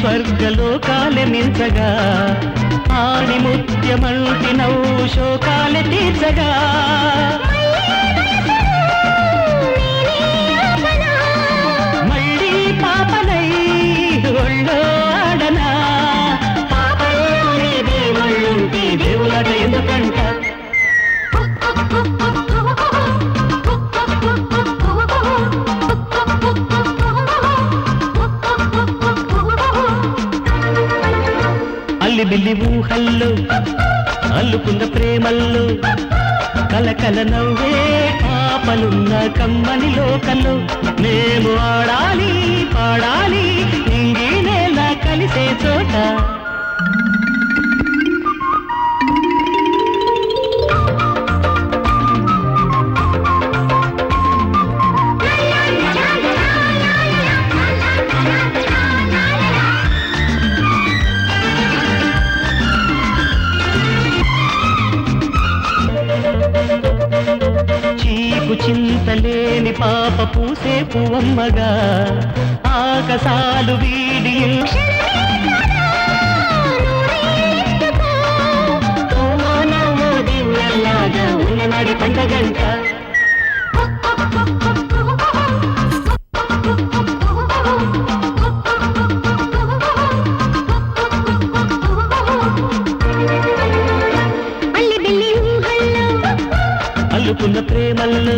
స్వర్గలోకాలే మించగా ఆడి ముత్యమంటి నవ్వు శోకాలే తీర్చగా మళ్ళీ పాపనై ఒళ్ళో ఆడనా పాపలోనే దేవుళ్ళుంటే దేవులట ఎందుకంట బిల్లి ఊహల్లో అల్లుకున్న ప్రేమల్లో కలకల నవ్వే పాపలున్న కమ్మని లోకల్లో మేము ఆడాలి పాడాలి నింగి నేల కలిసే చోట చింతలేని పాప పూసే పువ్వమ్మగా ఆకాశాలు వీడి దివ్యలాగా ఉన్ననాడి పండగంట అల్లుకున్న ప్రేమల్లో